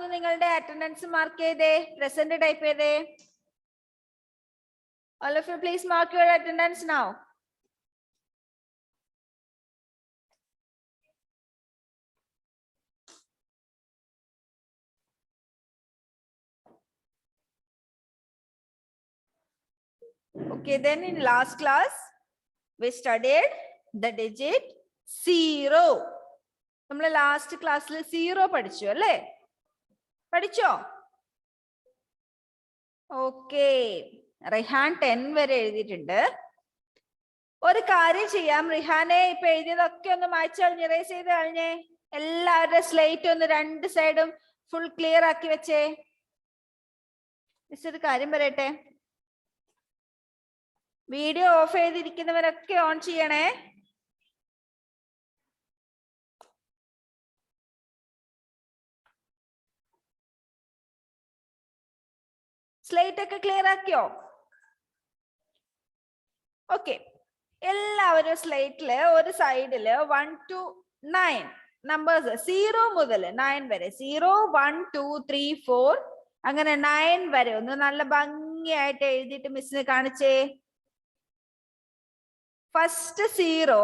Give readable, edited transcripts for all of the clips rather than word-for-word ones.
ഒന്ന് നിങ്ങളുടെ attendance mark ചെയ്തേ, പ്രസന്റ് ടൈപ്പ് ചെയ്തേ. All of you please mark your attendance now. Okay, then in last class we studied the digit 0. നമ്മൾ last ക്ലാസ്സിൽ 0 പഠിച്ചു അല്ലേ? പഠിച്ചോ? ഓക്കെ, റിഹാൻ 10 വരെ എഴുതിയിട്ടുണ്ട്. ഒരു കാര്യം ചെയ്യാം, റിഹാനെ ഇപ്പൊ എഴുതിയതൊക്കെ ഒന്ന് മായ്ച്ചു കളഞ്ഞ് ഇറേസ് ചെയ്ത് കളഞ്ഞേ. എല്ലാവരുടെ സ്ലേറ്റ് ഒന്ന് രണ്ട് സൈഡും ഫുൾ ക്ലിയർ ആക്കി വെച്ചേ. മിസ് ഒരു കാര്യം പറയട്ടെ, വീഡിയോ ഓഫ് ചെയ്തിരിക്കുന്നവരൊക്കെ ഓൺ ചെയ്യണേ. സ്ലേറ്റ് ഒക്കെ ക്ലിയർ ആക്കിയോ? ഓക്കെ, എല്ലാവരും സ്ലേറ്റില് ഒരു സൈഡില് 1 to 9 നമ്പേഴ്സ് 0 മുതൽ 9 വരെ 0 1 2 3 4 അങ്ങനെ 9 വരെ ഒന്ന് നല്ല ഭംഗിയായിട്ട് എഴുതിയിട്ട് മിസ്സിന് കാണിച്ചേ. ഫസ്റ്റ് 0,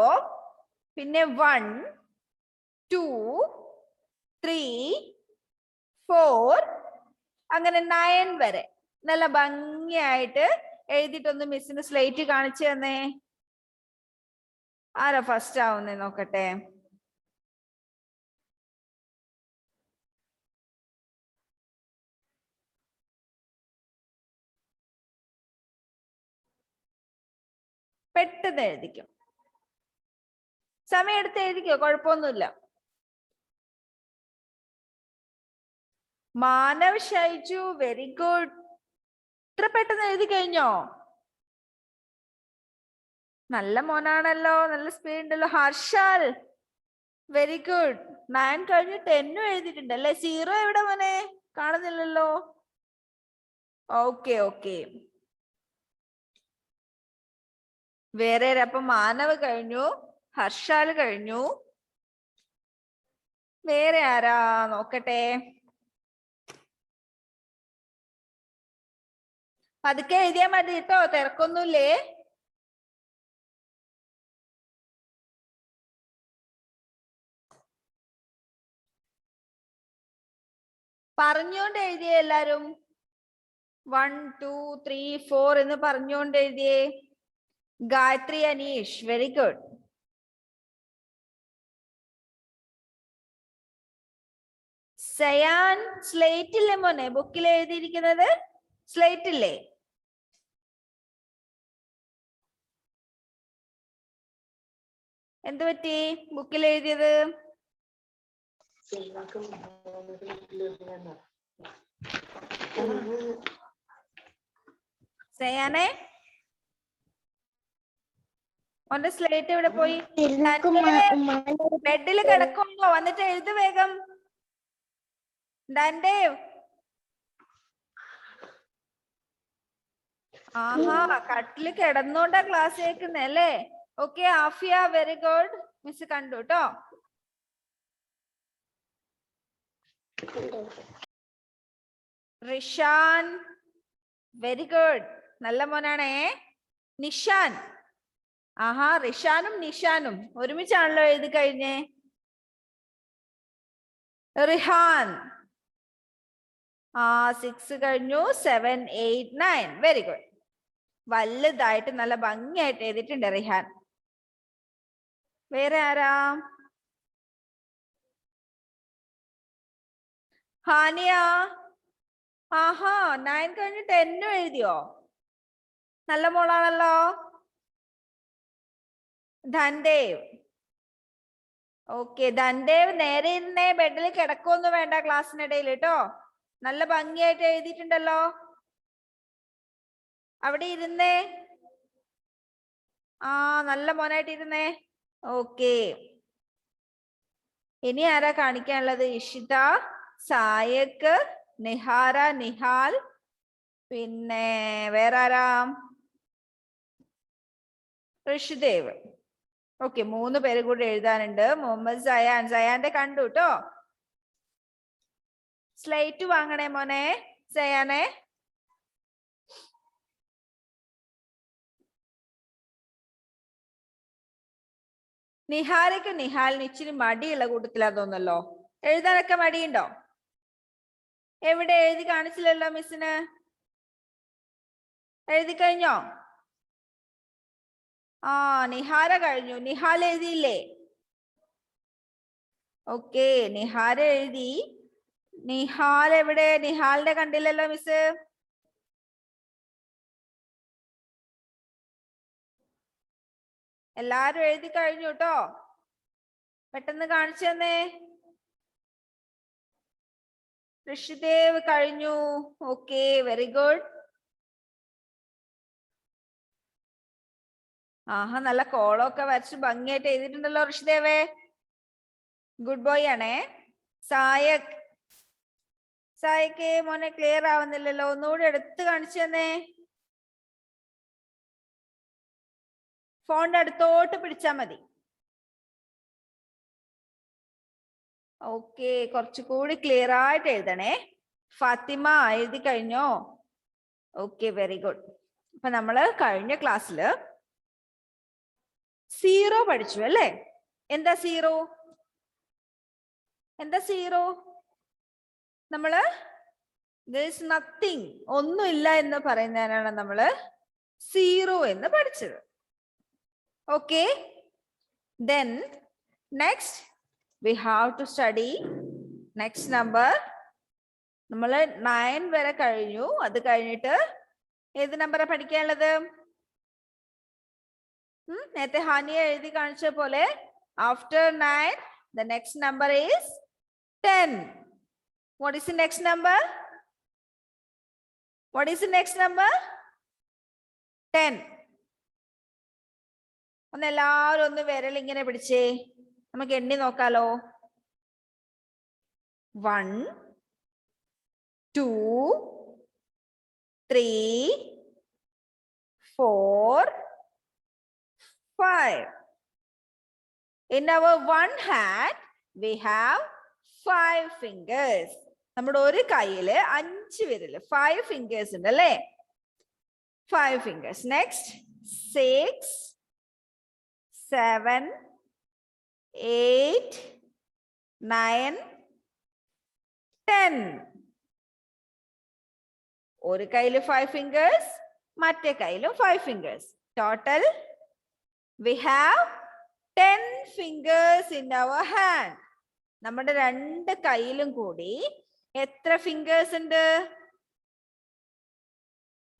പിന്നെ 1 2 3 4 അങ്ങനെ 9 വരെ നല്ല ഭംഗിയായിട്ട് എഴുതിയിട്ടൊന്ന് മിസ്സിന് സ്ലേറ്റ് കാണിച്ചു തന്നേ. ആരാ ഫസ്റ്റ് ആവുന്നേ നോക്കട്ടെ. പെട്ടെന്ന് എഴുതിക്കും, സമയം എടുത്ത് എഴുതിക്കോ, കുഴപ്പമൊന്നുമില്ല. Manav Shaiju, very good. ഇത്ര പെട്ടെന്ന് എഴുതി കഴിഞ്ഞോ? നല്ല മോനാണല്ലോ, നല്ല സ്പീഡ് ഉണ്ടല്ലോ. Harshal, very good. 9 കഴിഞ്ഞ് 10 എഴുതിയിട്ടുണ്ട് അല്ലെ? 0 എവിടെ മോനെ? കാണുന്നില്ലല്ലോ. ഓക്കെ ഓക്കെ, വേറെ അപ്പൊ മാനവ് കഴിഞ്ഞു, ഹർഷാൽ കഴിഞ്ഞു, വേറെ ആരാ നോക്കട്ടെ. പതുക്കെ എഴുതിയാ മതി കേട്ടോ, തിരക്കൊന്നുമില്ലേ. പറഞ്ഞോണ്ട് എഴുതിയേ എല്ലാരും. 1 2 3 4 എന്ന് പറഞ്ഞോണ്ട് എഴുതിയേ. Gayathri Aneesh, very good. Sayan, slate ഇല്ലേ മോനെ? ബുക്കിൽ എഴുതിയിരിക്കുന്നത് സ്ലേറ്റ് ഇല്ലേ? എന്ത് പറ്റി ബുക്കിൽ എഴുതിയത്? സയാനെ, ഓന്റെ സ്ലേറ്റ് എവിടെ പോയി? ബെഡിൽ കിടക്കുമ്പോ വന്നിട്ട് എഴുത് വേഗം. ഡാൻഡേവ്, ആഹാ കട്ടില് കിടന്നോണ്ടാ ക്ലാസ് കേൾക്കുന്നേ അല്ലേ? Okay Afiya, very good. Miss കണ്ടു കേട്ടോ. റിഷാൻ, വെരി ഗുഡ്, നല്ല മോനാണേ. നിഷാൻ, ആഹാ റിഷാനും നിഷാനും ഒരുമിച്ചാണല്ലോ എഴുതി കഴിഞ്ഞേ. റിഹാൻ, 6 കഴിഞ്ഞു, 7 8 9, വെരി ഗുഡ്. വലുതായിട്ട് നല്ല ഭംഗിയായിട്ട് എഴുതിയിട്ടുണ്ട് റിഹാൻ. വേറെ ആരാ? ഹാനിയ, ആഹാ 9 കഴിഞ്ഞ് 10 എഴുതിയോ? നല്ല മോളാണല്ലോ. ധൻദേവ്, ഓക്കെ ധൻദേവ് നേരെ ഇരുന്നേ, ബെഡിൽ കിടക്കൊന്നും വേണ്ട ക്ലാസ്സിനിടയിൽ കേട്ടോ. നല്ല ഭംഗിയായിട്ട് എഴുതിയിട്ടുണ്ടല്ലോ, അവിടെ ഇരുന്നേ. നല്ല മോനായിട്ട് ഇരുന്നേ. ഓക്കെ, ഇനി ആരാ കാണിക്കാനുള്ളത്? ഇഷിത, സായക്, നിഹാര, നിഹാൽ, പിന്നെ വേറെ ആരാ? ഋഷിദേവ്. ഓക്കെ, 3 പേര് കൂടെ എഴുതാനുണ്ട്. മുഹമ്മദ് സയാൻ, സയാന്റെ കണ്ടു കേട്ടോ. സ്ലേറ്റ് വാങ്ങണേ മോനെ ചെയ്യാനേ. നിഹാലിന് ഇച്ചിരി മടിയുള്ള കൂട്ടത്തിലാ തോന്നല്ലോ. എഴുതാനൊക്കെ മടിയുണ്ടോ? എവിടെ എഴുതി കാണിച്ചില്ലല്ലോ മിസ്സിന്. എഴുതി കഴിഞ്ഞോ? ആ നിഹാര കഴിഞ്ഞു. നിഹാൽ എഴുതിയില്ലേ? ഓക്കെ, നിഹാര എഴുതി. നിഹാൽ എവിടെ? നിഹാലിനെ കണ്ടില്ലല്ലോ മിസ്. എല്ലാരും എഴുതി കഴിഞ്ഞു കേട്ടോ. പെട്ടെന്ന് കാണിച്ചു തന്നേ. ഋഷിദേവ് കഴിഞ്ഞു. Okay, very good. ആഹാ, നല്ല കോളമൊക്കെ വരച്ച് ഭംഗിയായിട്ട് എഴുതിയിട്ടുണ്ടല്ലോ ഋഷിദേവേ. ഗുഡ് ബോയ് ആണേ. സായക്ക് മോനെ ക്ലിയർ ആവുന്നില്ലല്ലോ, ഒന്നുകൂടി എടുത്ത് കാണിച്ചു തന്നേ. ഫോണിന്റെ അടുത്തോട്ട് പിടിച്ചാ മതി. ഓക്കെ, കുറച്ചുകൂടി ക്ലിയർ ആയിട്ട് എഴുതണേ. ഫാത്തിമ എഴുതി കഴിഞ്ഞോ? Okay, very good. അപ്പൊ നമ്മള് കഴിഞ്ഞ ക്ലാസ്സില് 0 പഠിച്ചു അല്ലേ? എന്താ 0? എന്താ 0? നമ്മള് there's nothing, ഒന്നുമില്ല എന്ന് പറയുന്നതിനാണ് നമ്മള് 0 എന്ന് പഠിച്ചത്. Okay, then next we have to study next number. നമ്മള് 9 വരെ കഴിഞ്ഞു. അത് കഴിഞ്ഞിട്ട് ഏത് നമ്പറാ പഠിക്കാനുള്ളത്? നേരത്തെ ഹാനിയ എഴുതി കാണിച്ച പോലെ after 9 the next number is 10. What is the next number? What is the next number? 10. ഒന്ന് എല്ലാവരും ഒന്ന് വിരൽ ഇങ്ങനെ പിടിച്ചേ, നമുക്ക് എണ്ണി നോക്കാലോ. 1 2 3 4 5. In our one hand we have 5 fingers. നമ്മുടെ ഒരു കയ്യില് 5 വിരല്, 5 fingers ഉണ്ട് അല്ലേ? 5 fingers. Next 6 7 8 9 10. ഒരു കയ്യില് 5 fingers, മറ്റേ കയ്യിലും 5 fingers. Total we have 10 fingers in our hand. നമ്മുടെ രണ്ട് കയ്യിലും കൂടി എത്ര ഫിംഗേഴ്സ് ഉണ്ട്?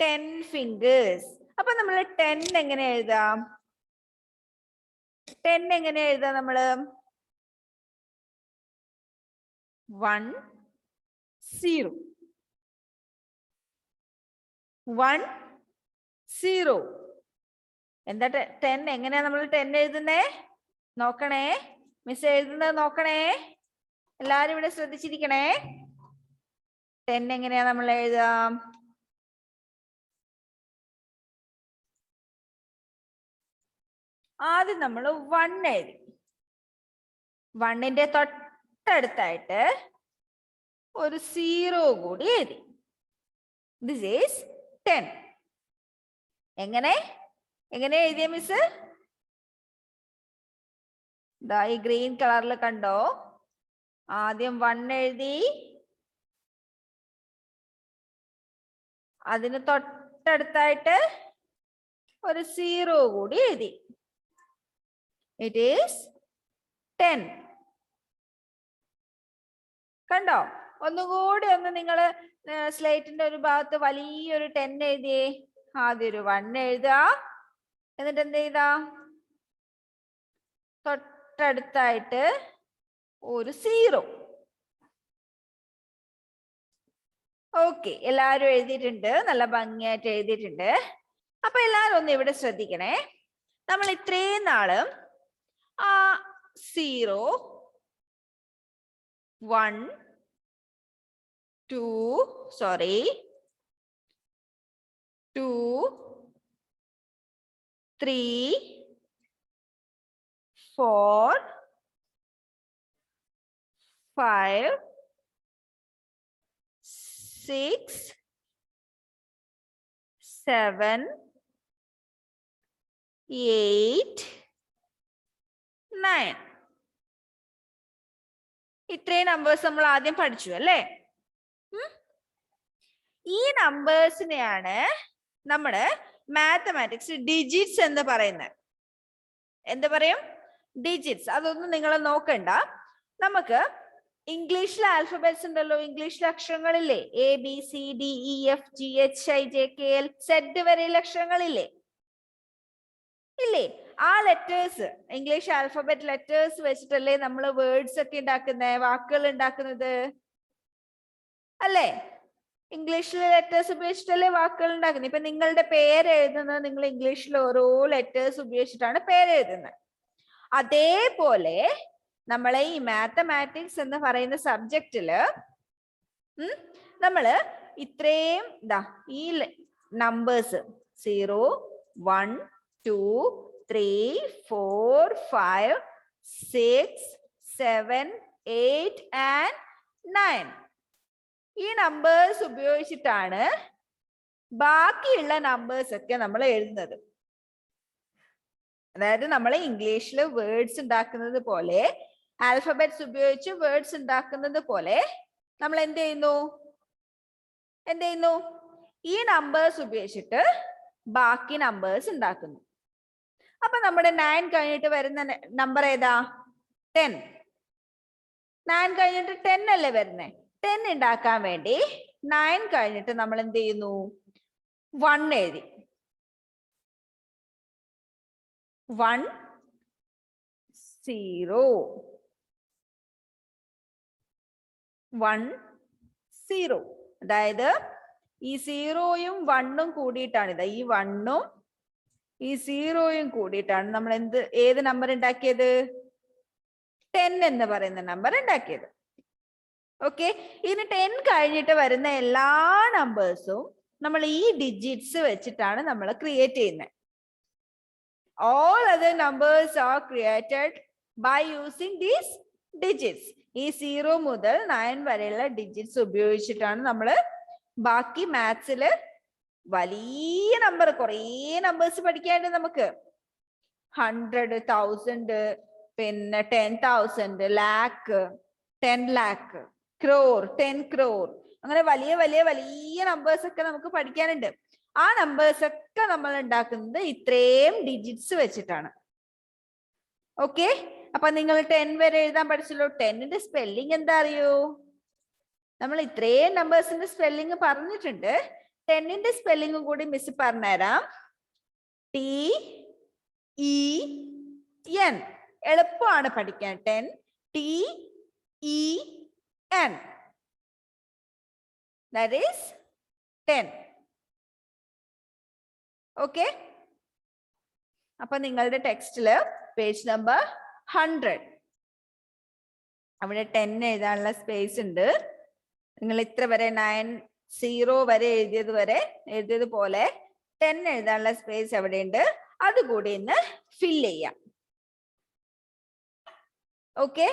10 fingers. അപ്പൊ നമ്മൾ 10 എങ്ങനെ എഴുതാം? 10 എങ്ങനെ എഴുതാം നമ്മള്? 1 0 1 0. എന്താ 10 എങ്ങനെയാ നമ്മൾ 10 എഴുതുന്നേ? നോക്കണേ, മിസ് എഴുതുന്നത് നോക്കണേ. എല്ലാരും ഇവിടെ ശ്രദ്ധിച്ചിരിക്കണേ. 10 എങ്ങനെയാ നമ്മൾ എഴുതാം? ആദ്യം നമ്മൾ 1 എഴുതി. 1ന്റെ തൊട്ടടുത്തായിട്ട് ഒരു 0 കൂടി എഴുതി. This is 10. എങ്ങനെ എഴുതിയ മിസ്? ദാ ഈ ഗ്രീൻ കളറിൽ കണ്ടോ? ആദ്യം 1 എഴുതി, അതിന് തൊട്ടടുത്തായിട്ട് ഒരു 0 കൂടി എഴുതി. It is 10. കണ്ടോ? ഒന്നുകൂടി ഒന്ന് നിങ്ങൾ സ്ലേറ്റിന്റെ ഒരു ഭാഗത്ത് വലിയൊരു 10 എഴുതിയേ. ആദ്യം ഒരു 1 എഴുതുക, എന്നിട്ട് എന്ത് ചെയ്താ? തൊട്ടടുത്തായിട്ട് ഒരു 0. ഓക്കെ, എല്ലാവരും എഴുതിയിട്ടുണ്ട്, നല്ല ഭംഗിയായിട്ട് എഴുതിയിട്ടുണ്ട്. അപ്പൊ എല്ലാവരും ഒന്ന് ഇവിടെ ശ്രദ്ധിക്കണേ. നമ്മൾ ഇത്രയും നാളും ആ 0 1 2 3 4 5 6, 7, 8, 9. ഇത്രയും നമ്പേഴ്സ് നമ്മൾ ആദ്യം പഠിച്ചു അല്ലേ? ഈ നമ്പേഴ്സിനെയാണ് നമ്മള് മാത്തമാറ്റിക്സ് ഡിജിറ്റ്സ് എന്ന് പറയുന്നത്. എന്ത് പറയും? ഡിജിറ്റ്സ്. അതൊന്നും നിങ്ങൾ നോക്കണ്ട. നമുക്ക് ഇംഗ്ലീഷിലെ ആൽഫബറ്റ്സ് ഉണ്ടല്ലോ, ഇംഗ്ലീഷിലെ അക്ഷരങ്ങളില്ലേ? ABCDEFGHIJKL Z വരെയുള്ള അക്ഷരങ്ങളില്ലേ? ഇല്ലേ? ആ ലെറ്റേഴ്സ്, ഇംഗ്ലീഷ് ആൽഫബറ്റ് ലെറ്റേഴ്സ് വെച്ചിട്ടല്ലേ നമ്മൾ വേർഡ്സ് ഒക്കെ ഉണ്ടാക്കുന്നത്, വാക്കുകൾ ഉണ്ടാക്കുന്നത് അല്ലേ? ഇംഗ്ലീഷിലെ ലെറ്റേഴ്സ് ഉപയോഗിച്ചിട്ടല്ലേ വാക്കുകൾ ഉണ്ടാക്കുന്നത്. ഇപ്പൊ നിങ്ങളുടെ പേര് എഴുതുന്നത് നിങ്ങൾ ഇംഗ്ലീഷിൽ ഓരോ ലെറ്റേഴ്സ് ഉപയോഗിച്ചിട്ടാണ് പേര് എഴുതുന്നത്. അതേപോലെ നമ്മളെ ഈ മാത്തമാറ്റിക്സ് എന്ന് പറയുന്ന സബ്ജക്റ്റില് നമ്മള് ഇത്രയും ഈ നമ്പേഴ്സ് 0, 1, 2, 3, 4, 5, 6, 7, 8 and 9 ഈ നമ്പേഴ്സ് ഉപയോഗിച്ചിട്ടാണ് ബാക്കിയുള്ള നമ്പേഴ്സ് ഒക്കെ നമ്മൾ എഴുതുന്നത്. അതായത് നമ്മൾ ഇംഗ്ലീഷിൽ വേർഡ്സ് ഉണ്ടാക്കുന്നത് പോലെ, ആൽഫബറ്റ്സ് ഉപയോഗിച്ച് വേർഡ്സ് ഉണ്ടാക്കുന്നത് പോലെ നമ്മൾ എന്ത് ചെയ്യുന്നു? ഈ നമ്പേഴ്സ് ഉപയോഗിച്ചിട്ട് ബാക്കി നമ്പേഴ്സ് ഉണ്ടാക്കുന്നു. അപ്പൊ നമ്മുടെ 9 കഴിഞ്ഞിട്ട് വരുന്ന നമ്പർ ഏതാ? 10. 9 കഴിഞ്ഞിട്ട് 10 അല്ലേ വരുന്നേ? 10 ഉണ്ടാക്കാൻ വേണ്ടി 9 കഴിഞ്ഞിട്ട് നമ്മൾ എന്ത് ചെയ്യുന്നു? 1 എഴുതി. 1, 0, 1, 0. അതായത് ഈ 0യും 1ഉം കൂടിയിട്ടാണ് ഈ 1ഉം ഈ 0യും കൂടിയിട്ടാണ് നമ്മൾ ഏത് നമ്പർ ഉണ്ടാക്കിയത്? 10 എന്ന് പറയുന്ന നമ്പർ ഉണ്ടാക്കിയത്. ഓക്കെ. ഇനി 10 കഴിഞ്ഞിട്ട് വരുന്ന എല്ലാ നമ്പേഴ്സും നമ്മൾ ഈ ഡിജിറ്റ്സ് വെച്ചിട്ടാണ് നമ്മൾ ക്രിയേറ്റ് ചെയ്യുന്നത്. All other numbers are created by using these digits. ഈ 0 മുതൽ 9 വരെയുള്ള ഡിജിറ്റ്സ് ഉപയോഗിച്ചിട്ടാണ് നമ്മൾ ബാക്കി മാത്സില് വലിയ നമ്പർ, കുറേ നമ്പേഴ്സ് പഠിക്കാനുണ്ട് നമുക്ക്. 100, 1000, പിന്നെ 10,000, lakh, 10 lakh, crore, 10 crore, അങ്ങനെ വലിയ വലിയ വലിയ നമ്പേഴ്സ് ഒക്കെ നമുക്ക് പഠിക്കാനുണ്ട്. ആ നമ്പേഴ്സ് ഒക്കെ നമ്മൾ ഉണ്ടാക്കുന്നത് ഇത്രയും ഡിജിറ്റ്സ് വെച്ചിട്ടാണ്. ഓക്കെ. അപ്പൊ നിങ്ങൾ 10 വരെ എഴുതാൻ പഠിച്ചല്ലോ. 10ന്റെ സ്പെല്ലിംഗ് എന്താ അറിയോ? നമ്മൾ ഇത്രയും നമ്പേഴ്സിന്റെ സ്പെല്ലിംഗ് പറഞ്ഞിട്ടുണ്ട്. 10ന്റെ സ്പെല്ലിംഗും കൂടി മിസ് പറഞ്ഞുതരാം. TEN. എളുപ്പമാണ് പഠിക്കാൻ. 10 TEN. That is 10. ഓക്കെ. അപ്പൊ നിങ്ങളുടെ ടെക്സ്റ്റില് പേജ് നമ്പർ 100 അവിടെ 10 എഴുതാനുള്ള സ്പേസ് ഉണ്ട്. നിങ്ങൾ ഇത്ര വരെ 9, 0 വരെ എഴുതിയതുപോലെ 10 എഴുതാനുള്ള സ്പേസ് അവിടെ ഉണ്ട്. അതുകൂടി ഇന്ന് ഫില്ല് ചെയ്യാം. ഓക്കെ.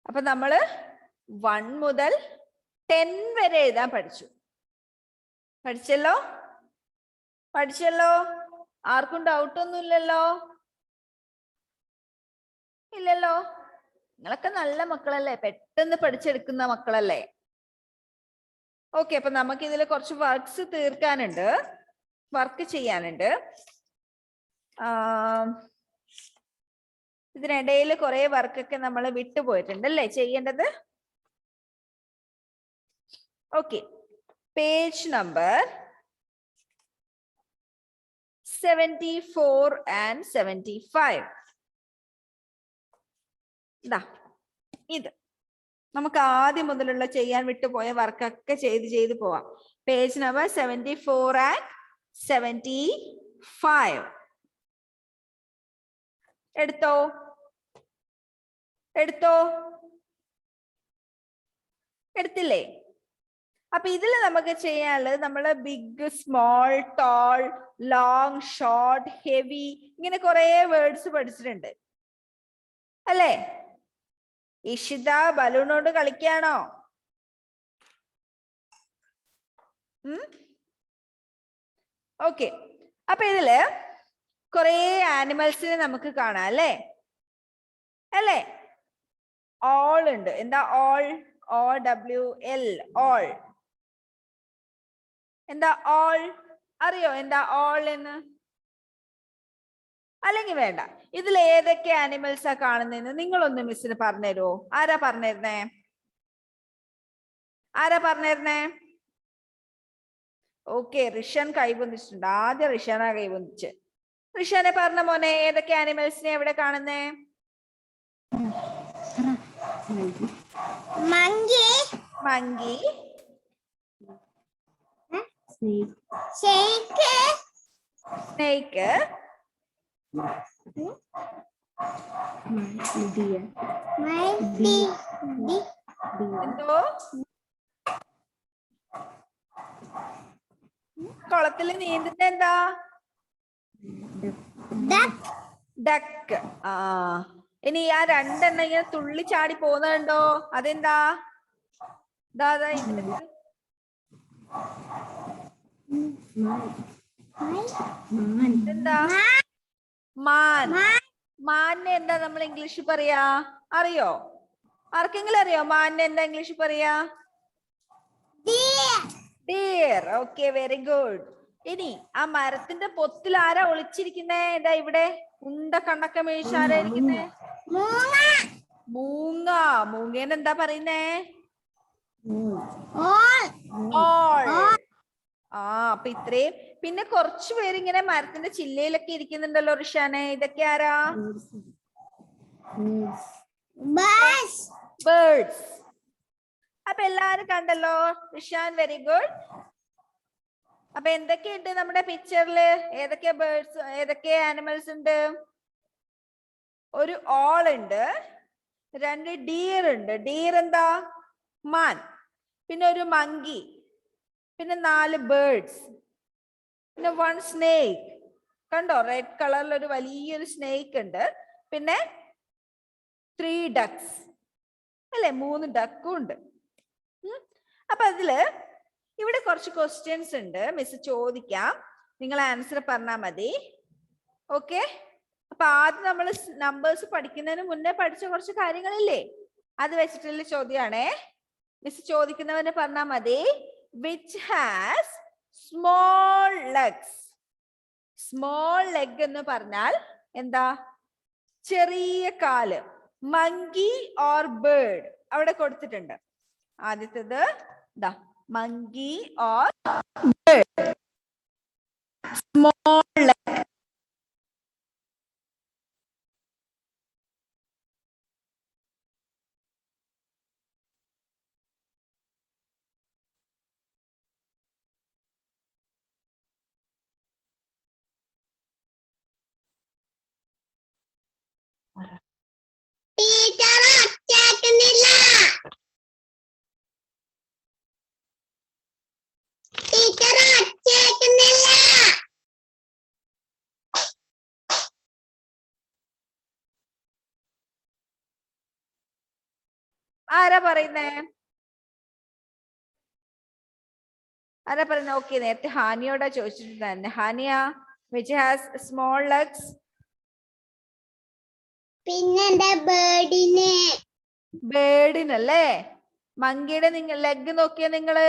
അപ്പൊ നമ്മള് 1 മുതൽ 10 വരെ എഴുതാൻ പഠിച്ചല്ലോ. ആർക്കും ഡൗട്ട് ഒന്നും ഇല്ലല്ലോ? നിങ്ങളൊക്കെ നല്ല മക്കളല്ലേ, പെട്ടെന്ന് പഠിച്ചെടുക്കുന്ന മക്കളല്ലേ? ഓക്കെ. അപ്പൊ നമുക്ക് ഇതിൽ കുറച്ച് വർക്ക് ചെയ്യാനുണ്ട്. ഇതിനിടയിൽ കുറെ വർക്കൊക്കെ നമ്മൾ വിട്ടുപോയിട്ടുണ്ടല്ലേ ചെയ്യേണ്ടത്. ഓക്കെ. Page number 74 and 75. ഇത് നമുക്ക് ആദ്യം മുതലുള്ള ചെയ്യാൻ വിട്ടുപോയ വർക്കൊക്കെ ചെയ്ത് പോവാം. Page number 74 and 75. എടുത്തോ? എടുത്തില്ലേ? അപ്പൊ ഇതിൽ നമുക്ക് ചെയ്യാനുള്ളത് നമ്മള് big, small, tall, long, short, heavy, ഇങ്ങനെ കുറെ വേർഡ്സ് പഠിച്ചിട്ടുണ്ട് അല്ലേ? ഇഷിത ബലൂണോട് കളിക്കാണോ? ഓക്കെ, അപ്പൊ ഇതില് കുറെ ആനിമൽസിനെ നമുക്ക് കാണാം അല്ലേ? അല്ലേ? ഓൾ ഉണ്ട്. എന്താ ഓൾ? OWL, all. എന്താ ഓൾ? അറിയോ എന്താ ഓൾ എന്ന്? അല്ലെങ്കിൽ വേണ്ട, ഇതിൽ ഏതൊക്കെ ആനിമൽസാ കാണുന്നതെന്ന് നിങ്ങളൊന്ന് മിസ്സിന് പറഞ്ഞുതരുമോ? ആരാ പറഞ്ഞിരുന്നേ? ആരാ പറഞ്ഞിരുന്നേ? ഓക്കെ, റിഷൻ കൈബന്ധിച്ചിട്ടുണ്ട്. ആദ്യം റിഷാന കൈബന്ധിച്ച്. റിഷാനെ പറഞ്ഞ മോനെ, ഏതൊക്കെ ആനിമൽസിനെ എവിടെ കാണുന്നേ? മങ്കി, മങ്കി, സ്നേക്ക്, സ്നേക്ക്, എന്തോ കുളത്തില് നീന്തുന്ന എന്താ? ഡക്ക്. ആ, ഇനി ആ രണ്ടെണ്ണം ഇങ്ങനെ തുള്ളി ചാടി പോകുന്നുണ്ടോ? അതെന്താ? ദാദാ എന്താ? മാൻ. മാനിനെ എന്താ നമ്മൾ ഇംഗ്ലീഷിൽ പറയാ? അറിയോ? ആർക്കെങ്കിലും അറിയോ മാനിനെ എന്താ ഇംഗ്ലീഷിൽ പറയാ? ഡിയർ. Okay, very good. ഇനി ആ മരത്തിന്റെ പൊത്തിൽ ആരാ ഒളിച്ചിരിക്കുന്നേ? ഇതാ ഇവിടെ ഉണ്ട കണ്ണൊക്കെ മേടിച്ച് ആരാ ഇരിക്കുന്നേ? മൂങ്ങ. മൂങ്ങേനെ എന്താ പറയുന്നേ? ഓൾ. ആ, അപ്പൊ ഇത്രയും. പിന്നെ കുറച്ചു പേരിങ്ങനെ മരത്തിന്റെ ചില്ലയിലൊക്കെ ഇരിക്കുന്നുണ്ടല്ലോ റിഷാനെ. ഇതൊക്കെ ആരാ? ബേർഡ്സ്. അപ്പൊ എല്ലാരും കണ്ടല്ലോ. Rishan, very good. അപ്പൊ എന്തൊക്കെയുണ്ട് നമ്മുടെ പിക്ചറില്? ഏതൊക്കെ ബേർഡ്സ്, ഏതൊക്കെ ആനിമൽസ് ഉണ്ട്? ഒരു ഓൾ ഉണ്ട്, 2 ഡീർ ഉണ്ട്. ഡീർ എന്താ? മാൻ. പിന്നെ ഒരു മങ്കി, പിന്നെ 4 ബേർഡ്സ്, പിന്നെ 1 സ്നേക്ക്. കണ്ടോ, റെഡ് കളറിൽ ഒരു വലിയൊരു സ്നേക്ക് ഉണ്ട്. പിന്നെ 3 ഡക്സ് അല്ലെ, 3 ഡക്കും ഉണ്ട്. അപ്പൊ അതില് ഇവിടെ കുറച്ച് ക്വസ്റ്റ്യൻസ് ഉണ്ട്, മിസ് ചോദിക്കാം, നിങ്ങൾ ആൻസർ പറഞ്ഞാൽ മതി. ഓക്കെ, അപ്പൊ ആദ്യം നമ്മൾ നമ്പേഴ്സ് പഠിക്കുന്നതിന് മുന്നേ പഠിച്ച കുറച്ച് കാര്യങ്ങളില്ലേ, അത് വെച്ചിട്ടുള്ള ചോദ്യമാണേ. മിസ് ചോദിക്കുന്നവന് പറഞ്ഞാൽ മതി. Which has small legs? Small leg എന്ന് പറഞ്ഞാൽ എന്താ? ചെറിയ കാല്. മങ്കി ഓർ ബേർഡ് അവിടെ കൊടുത്തിട്ടുണ്ട്. ആദ്യത്തേത് ദാ monkey or bird. Small leg. ആരാ പറയുന്നേ? ആരാ പറയുന്നത്? ഓക്കെ, നേരത്തെ ഹാനിയോടാ ചോദിച്ചിട്ടുണ്ടായിരുന്നെ. ഹാനിയ, വിച്ച് ഹാസ് സ്മോൾ ലെഗ്സ്? പിന്നെ ബേർഡിന്. ബേർഡിനല്ലേ? മങ്കിയുടെ നിങ്ങൾ ലെഗ് നോക്കിയേ നിങ്ങള്,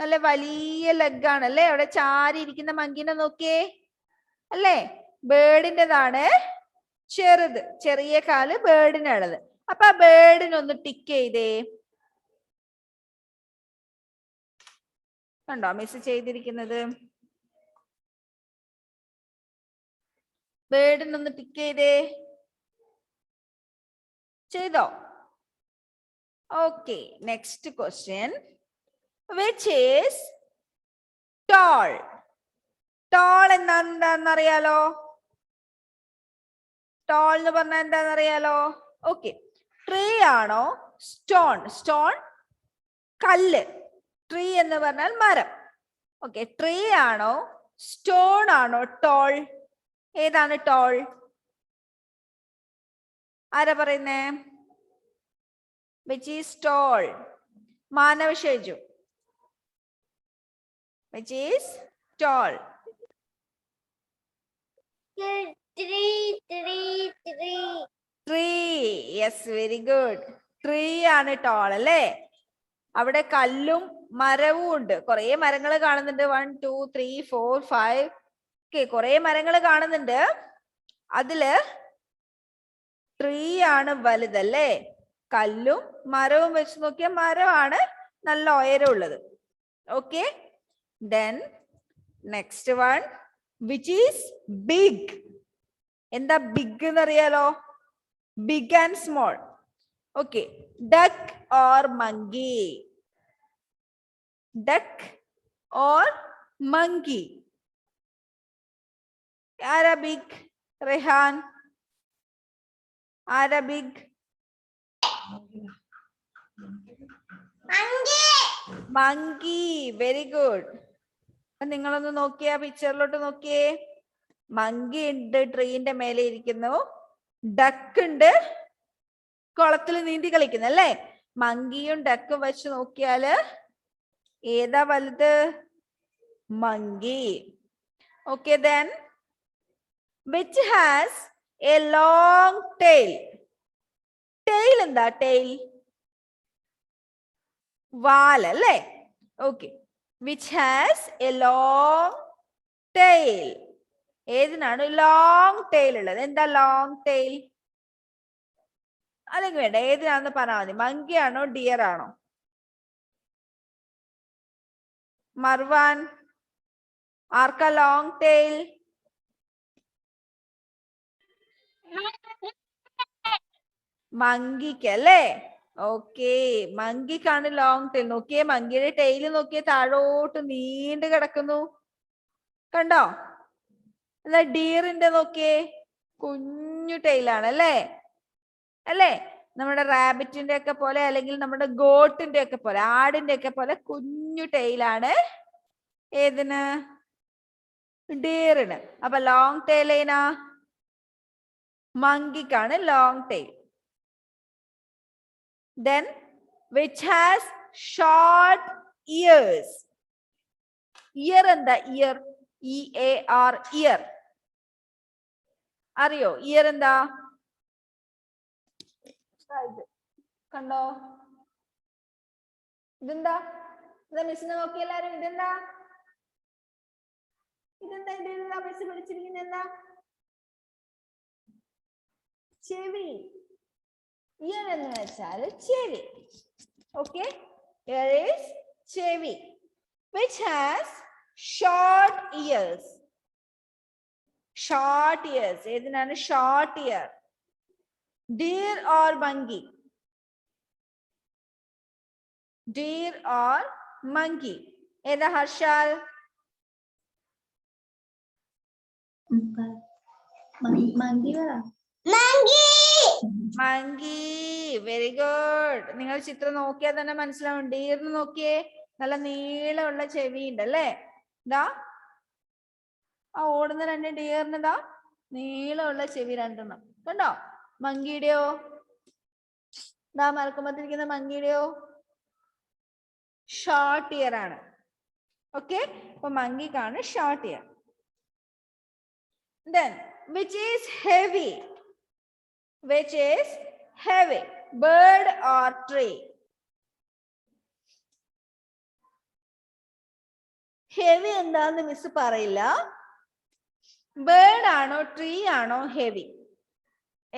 നല്ല വലിയ ലെഗ് ആണല്ലേ. അവിടെ ചാരി ഇരിക്കുന്ന മങ്കിനെ നോക്കിയേ അല്ലേ? ബേർഡിൻ്റെതാണ് ചെറുത്, ചെറിയ കാല് ബേർഡിനുള്ളത്. അപ്പൊ ആ ബേർഡിനൊന്ന് ടിക്ക് ചെയ്തേ. കണ്ടോ മിസ് ചെയ്തിരിക്കുന്നത്? ബേർഡിനൊന്ന് ടിക്ക് ചെയ്തേ. ചെയ്തോ? Okay, next question. Which is tall? Tall എന്താണെന്നറിയാലോ? ടോൾ എന്ന് പറഞ്ഞാൽ എന്താണെന്നറിയാലോ? ഓക്കെ, ട്രീ ആണോ സ്റ്റോൺ? സ്റ്റോൺ കല്ല്, ട്രീ എന്ന് പറഞ്ഞാൽ മരം. ഓക്കെ, ട്രീ ആണോ സ്റ്റോൺ ആണോ ടോൾ? ഏതാണ് ടോൾ? ആരാ പറയുന്നേ? Which is tall? Manava Sheju. which is tall? Tree. Yes, very good. Tree ആണ് tall അല്ലേ? അവിടെ കല്ലും മരവും ഉണ്ട്. കുറെ മരങ്ങൾ കാണുന്നുണ്ട്. 1 2 3 4 5. ഓക്കെ, കുറെ മരങ്ങൾ കാണുന്നുണ്ട്. അതില് ട്രീ ആണ് വലുതല്ലേ? കല്ലും മരവും വെച്ച് നോക്കിയാൽ മരമാണ് നല്ല ഉയരമുള്ളത്. Okay, then next one, which is big. എന്താ ബിഗ് എന്നറിയാലോ? Big and small. Okay, duck or monkey? duck or monkey? ആരാ ബിഗ്? റെഹാൻ, ആരാ ബിഗ്? മങ്കി. Very good. നിങ്ങളൊന്ന് നോക്കിയേ, പിക്ചറിലോട്ട് നോക്കിയേ. മങ്കി ഉണ്ട്, ട്രീന്റെ മേലെ ഇരിക്കുന്നു. ഡക്ക് ഉണ്ട്, കുളത്തിൽ നീന്തി കളിക്കുന്നു അല്ലേ? മങ്കിയും ഡക്കും വെച്ച് നോക്കിയാല് ഏതാ വലുത്? Monkey. Okay, then which has a long tail? tail എന്താ? tail വാൽ അല്ലേ? Okay, which has a long tail. ഏതിനാണ് ലോങ് ടെയിൽ ഉള്ളത്? എന്താ ലോങ് ടെയിൽ? അല്ലെങ്കിൽ വേണ്ട, ഏതിനാന്ന് പറഞ്ഞാൽ മതി. മങ്കി ആണോ ഡിയർ ആണോ? മർവാൻ, ആർക്കാ ലോങ് ടെയിൽ? മങ്കിക്ക് അല്ലേ? ഓക്കെ, മങ്കിക്കാണ് ലോങ് ടെയിൽ. നോക്കിയേ, മങ്കിയുടെ ടെയിൽ നോക്കിയേ, താഴോട്ട് നീണ്ടു കിടക്കുന്നു. കണ്ടോ? എന്നാ ഡിയറിന്റെ നോക്കിയേ, കുഞ്ഞു ടെയിലാണ് അല്ലേ? അല്ലേ? നമ്മുടെ റാബിറ്റിന്റെ ഒക്കെ പോലെ, അല്ലെങ്കിൽ നമ്മുടെ ഗോട്ടിന്റെ ഒക്കെ പോലെ, ആടിന്റെ ഒക്കെ പോലെ കുഞ്ഞു ടെയിലാണ് ഏതിന്? ഡിയറിന്. അപ്പൊ ലോങ് ടെയിൽ ഏനാ? മങ്കിക്കാണ് long tail. then which has short ears? ear എന്താ? ear, EAR, ear. അറിയോ ear എന്താ? കണ്ടോ? ഇതെന്താ? ഇതാ മിസ്സിനെ നോക്കി എല്ലാരും. ഇതെന്താ? ഇതെന്താ? ഇതെന്താ മിസ് പിടിച്ചിരിക്കുന്നത്? എന്താ? ചെവി. ear എന്ന് വെച്ചാൽ ചെവി. ഓക്കെ, here is ചെവി, which has short ears. short ears ഏതിനാണ് short ear? deer or monkey? deer or monkey? ഏതാ ഹർഷാൽ? മങ്കി. Very good. നിങ്ങൾ ചിത്രം നോക്കിയാൽ തന്നെ മനസ്സിലാവും. ഡീറിന് നോക്കിയേ, നല്ല നീളമുള്ള ചെവി ഉണ്ട് അല്ലേ? ഇതാ ആ ഓടുന്ന രണ്ട് ഡിയറിന് ഇതാ നീളമുള്ള ചെവി രണ്ടെണ്ണം. കണ്ടോ? മങ്കിയുടെയോ? ഇതാ മരക്കുമ്പത്തിരിക്കുന്ന മങ്കിയുടെയോ? ഷോർട്ട് ഇയർ ആണ്. ഓക്കെ, അപ്പൊ മങ്കിക്കാണ് short ear. then which is heavy? which is heavy? bird or tree? heavy എന്താന്ന് മിസ് പറയില്ല. ബേർഡ് ആണോ ട്രീ ആണോ ഹെവി?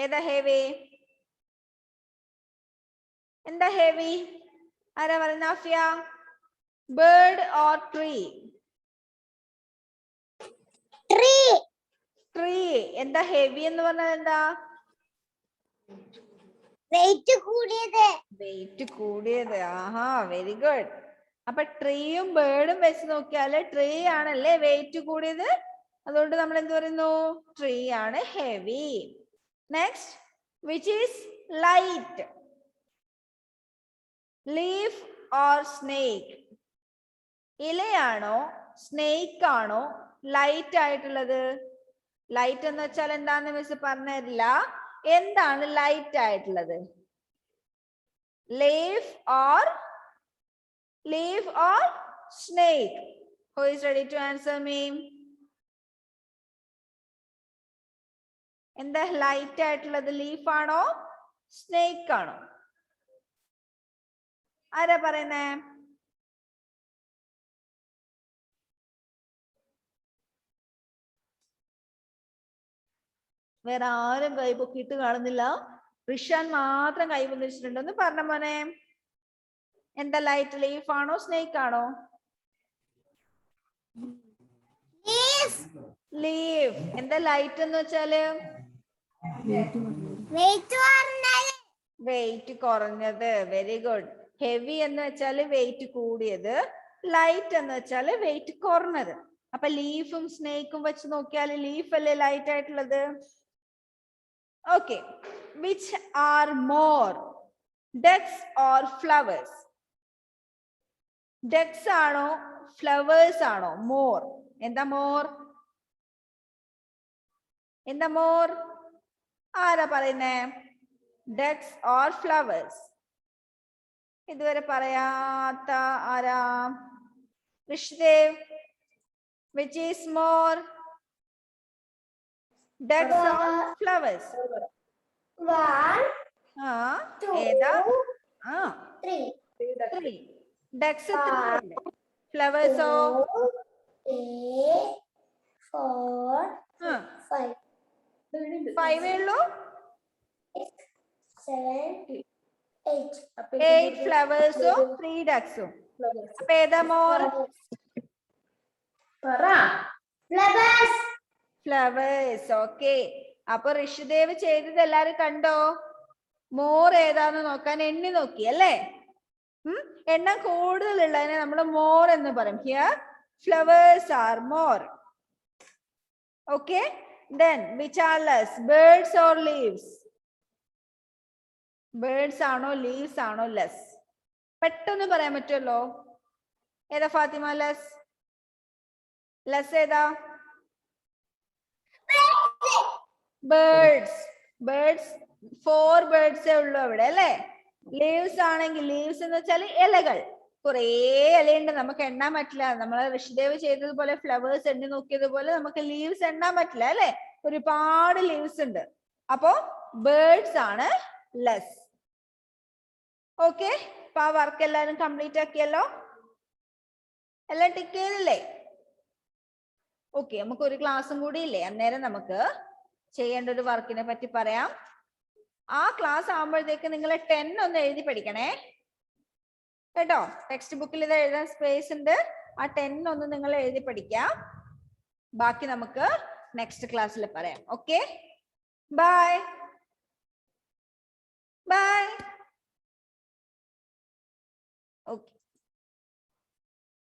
ഏതാ ഹെവി? എന്താ ഹെവി? ആരാ പറയുന്ന? Afiya. Bird or tree? Tree. Tree. എന്താ ഹെവി എന്ന് പറഞ്ഞാൽ എന്താ? വെയിറ്റ് കൂടിയത്. വെയിറ്റ് കൂടിയത്. ആഹാ, വെരി ഗുഡ്. അപ്പൊ ട്രീയും ബേർഡും വെച്ച് നോക്കിയാല് ട്രീ ആണല്ലേ വെയിറ്റ് കൂടിയത്. അതുകൊണ്ട് നമ്മൾ എന്ത് പറയുന്നു? ട്രീ ആണ് heavy. Next, which is light? Leaf or snake? ഇലയാണോ സ്നേക്ക് ആണോ ലൈറ്റ് ആയിട്ടുള്ളത്? ലൈറ്റ് എന്ന് വെച്ചാൽ എന്താന്ന് മിസ് പറഞ്ഞു തരില്ല. എന്താണ് ലൈറ്റ് ആയിട്ടുള്ളത്? Leaf or snake? Who is ready to answer me? എന്താ ലൈറ്റ് ആയിട്ടുള്ളത്? ലീഫ് ആണോ സ്നേക്ക് ആണോ? ആരാ പറയുന്നേ? വേറെ ആരും കൈ പൊക്കിയിട്ട് കാണുന്നില്ല. റിഷാൻ മാത്രം കൈ പൊന്നിച്ചിട്ടുണ്ട്. ഒന്ന് പറഞ്ഞ മോനെ, എന്താ ലൈറ്റ്? ലീഫ് ആണോ സ്നേക്ക് ആണോ? ലീഫ്. എന്താ ലൈറ്റ് എന്ന് വെച്ചാല്? വെയിറ്റ് കുറഞ്ഞത്. Very good. ഹെവി എന്ന് വെച്ചാല് വെയിറ്റ് കൂടിയത്. ലൈറ്റ് എന്ന് വെച്ചാല് വെയിറ്റ് കുറഞ്ഞത്. അപ്പൊ ലീഫും സ്നേക്കും വെച്ച് നോക്കിയാൽ ലീഫ് അല്ലേ ലൈറ്റ് ആയിട്ടുള്ളത്? Okay. Which are more, ducts or flowers? Ducts ആണോ ഫ്ലവേഴ്സ് ആണോ മോർ? എന്താ മോർ? എന്താ മോർ? ആരാ പറയുന്നേ? Ducts or flowers? ഇതുവരെ പറയാത്ത ആരാ? Rishidev, which is more, ducks or flowers? ഏതാ? 3. Ducks 3. Flowers ഓ? 5 ഉള്ളൂ. 8 flowers ഉം 3 ducks ഉം. അപ്പൊ ഏതാ മോർ? ഫ്ലവേഴ്സ്. ഓക്കെ. അപ്പൊ ഋഷിദേവ് ചെയ്തത് എല്ലാരും കണ്ടോ? മോർ ഏതാന്ന് നോക്കാൻ എണ്ണി നോക്കി അല്ലേ? എണ്ണം കൂടുതലുള്ളതിനെ നമ്മൾ മോർ എന്ന് പറയും. Here flowers are more. Okay. Then which are less, birds or leaves? Birds ആണോ ലീവ്സ് ആണോ ലെസ്? പെട്ടെന്ന് പറയാൻ പറ്റുമല്ലോ. ഏതാ ഫാത്തിമ ലെസ്? ലെസ് ഏതാ? ബേർഡ്സ്. ബേർഡ്സ് 4 ബേർഡ്സേ ഉള്ളൂ അവിടെ അല്ലേ? ലീവ്സ് ആണെങ്കിൽ, ലീവ്സ് എന്ന് വെച്ചാൽ ഇലകൾ. കുറേ ഇലയുണ്ട്, നമുക്ക് എണ്ണാൻ പറ്റില്ല. നമ്മളെ ഋഷിദേവ് ചെയ്തതുപോലെ ഫ്ലവേഴ്സ് എണ്ണി നോക്കിയതുപോലെ നമുക്ക് ലീവ്സ് എണ്ണാൻ പറ്റില്ല അല്ലെ? ഒരുപാട് ലീവ്സ് ഉണ്ട്. അപ്പോ ബേർഡ്സ് ആണ് ലെസ്. ഓക്കെ. അപ്പൊ ആ വർക്ക് എല്ലാരും കംപ്ലീറ്റ് ആക്കിയല്ലോ? എല്ലാം ടിക്ക് ചെയ്തില്ലേ? ഓക്കെ. നമുക്ക് ഒരു ക്ലാസ്സും കൂടി ഇല്ലേ? അന്നേരം നമുക്ക് ചെയ്യേണ്ട ഒരു വർക്കിനെ പറ്റി പറയാം. ആ ക്ലാസ് ആകുമ്പോഴത്തേക്ക് നിങ്ങൾ 10 ഒന്ന് എഴുതി പഠിക്കണേ കേട്ടോ. ടെക്സ്റ്റ് ബുക്കിൽ ഇത് എഴുതാൻ സ്പേസ് ഉണ്ട്. ആ 10 ഒന്ന് നിങ്ങൾ എഴുതി പഠിക്കാം. ബാക്കി നമുക്ക് നെക്സ്റ്റ് ക്ലാസ്സിൽ പറയാം. ഓക്കെ. Bye bye. ഓക്കെ.